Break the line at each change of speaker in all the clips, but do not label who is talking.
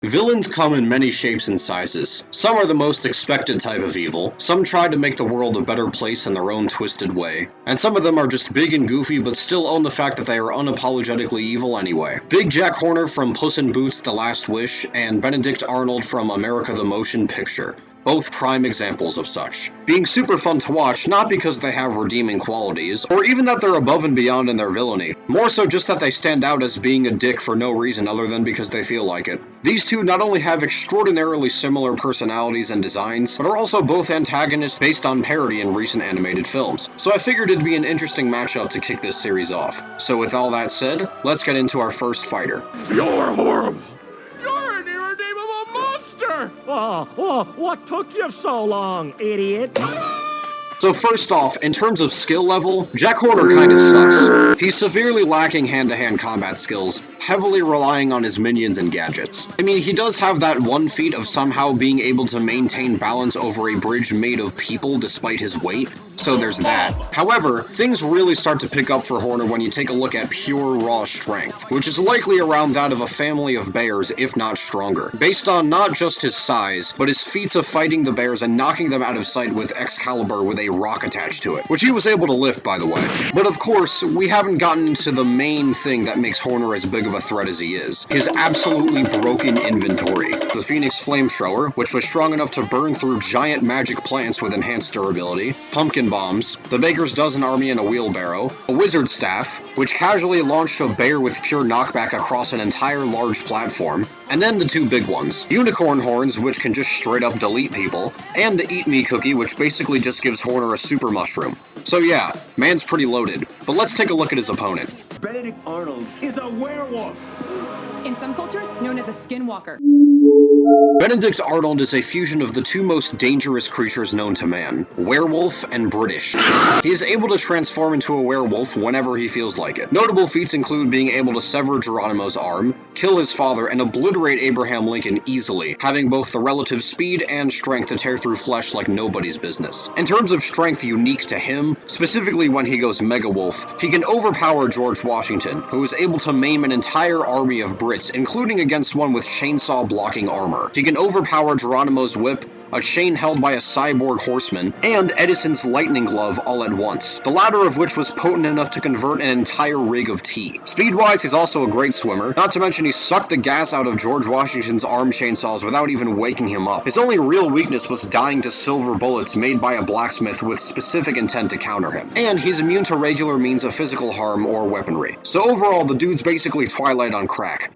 Villains come in many shapes and sizes. Some are the most expected type of evil, some try to make the world a better place in their own twisted way, and some of them are just big and goofy but still own the fact that they are unapologetically evil anyway. Big Jack Horner from Puss in Boots: The Last Wish, and Benedict Arnold from America the Motion Picture. Both prime examples of such. Being super fun to watch, not because they have redeeming qualities, or even that they're above and beyond in their villainy, more so just that they stand out as being a dick for no reason other than because they feel like it. These two not only have extraordinarily similar personalities and designs, but are also both antagonists based on parody in recent animated films, so I figured it'd be an interesting matchup to kick this series off. So with all that said, let's get into our first fighter.
You're horrible! You're an irredeemable monster!
What took you so long, idiot?
So first off, in terms of skill level, Jack Horner kinda sucks. He's severely lacking hand-to-hand combat skills, heavily relying on his minions and gadgets. I mean, he does have that one feat of somehow being able to maintain balance over a bridge made of people despite his weight, so there's that. However, things really start to pick up for Horner when you take a look at pure raw strength, which is likely around that of a family of bears, if not stronger, based on not just his size, but his feats of fighting the bears and knocking them out of sight with Excalibur with a rock attached to it, which he was able to lift, by the way. But of course, we haven't gotten into the main thing that makes Horner as big of a threat as he is: his absolutely broken inventory. The Phoenix Flamethrower, which was strong enough to burn through giant magic plants with enhanced durability, pumpkin bombs, the Baker's Dozen army in a wheelbarrow, a wizard staff, which casually launched a bear with pure knockback across an entire large platform, and then the two big ones, unicorn horns, which can just straight up delete people, and the Eat Me cookie, which basically just gives Horner a super mushroom. So yeah, man's pretty loaded, but let's take a look at his opponent.
Benedict Arnold is a werewolf!
In some cultures, known as a skinwalker.
Benedict Arnold is a fusion of the two most dangerous creatures known to man, werewolf and British. He is able to transform into a werewolf whenever he feels like it. Notable feats include being able to sever Geronimo's arm, kill his father, and obliterate Abraham Lincoln easily, having both the relative speed and strength to tear through flesh like nobody's business. In terms of strength unique to him, specifically when he goes Mega Wolf, he can overpower George Washington, who is able to maim an entire army of Brits, including against one with chainsaw blocking armor. He can overpower Geronimo's whip, a chain held by a cyborg horseman, and Edison's lightning glove all at once, the latter of which was potent enough to convert an entire rig of tea. Speed-wise, he's also a great swimmer, not to mention he sucked the gas out of George Washington's arm chainsaws without even waking him up. His only real weakness was dying to silver bullets made by a blacksmith with specific intent to counter him. And he's immune to regular means of physical harm or weaponry. So overall, the dude's basically Twilight on crack.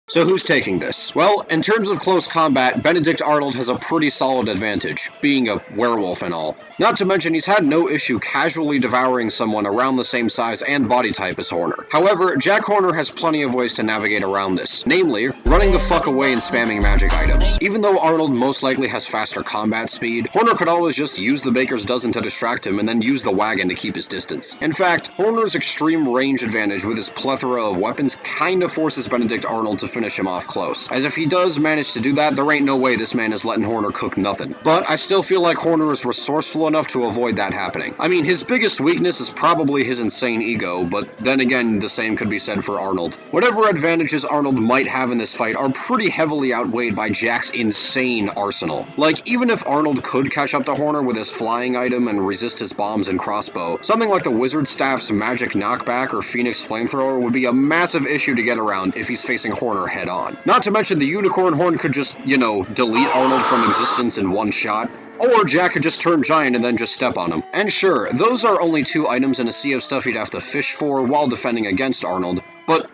So who's taking this? Well, in terms of close combat, Benedict Arnold has a pretty solid advantage, being a werewolf and all. Not to mention he's had no issue casually devouring someone around the same size and body type as Horner. However, Jack Horner has plenty of ways to navigate around this, namely, running the fuck away and spamming magic items. Even though Arnold most likely has faster combat speed, Horner could always just use the Baker's Dozen to distract him and then use the wagon to keep his distance. In fact, Horner's extreme range advantage with his plethora of weapons kinda forces Benedict Arnold to finish him off close, as if he does manage to do that, there ain't no way this man is letting Horner cook nothing. But I still feel like Horner is resourceful enough to avoid that happening. I mean, his biggest weakness is probably his insane ego, but then again, the same could be said for Arnold. Whatever advantages Arnold might have in this fight are pretty heavily outweighed by Jack's insane arsenal. Like, even if Arnold could catch up to Horner with his flying item and resist his bombs and crossbow, something like the Wizard Staff's magic knockback or Phoenix Flamethrower would be a massive issue to get around if he's facing Horner head on. Not to mention the unicorn horn could just, delete Arnold from existence in one shot. Or Jack could just turn giant and then just step on him. And sure, those are only two items in a sea of stuff he'd have to fish for while defending against Arnold, but,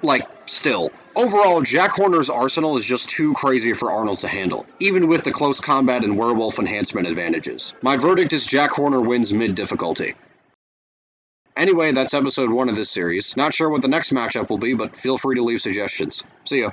still. Overall, Jack Horner's arsenal is just too crazy for Arnold to handle, even with the close combat and werewolf enhancement advantages. My verdict is Jack Horner wins mid-difficulty. Anyway, that's episode 1 of this series. Not sure what the next matchup will be, but feel free to leave suggestions. See ya.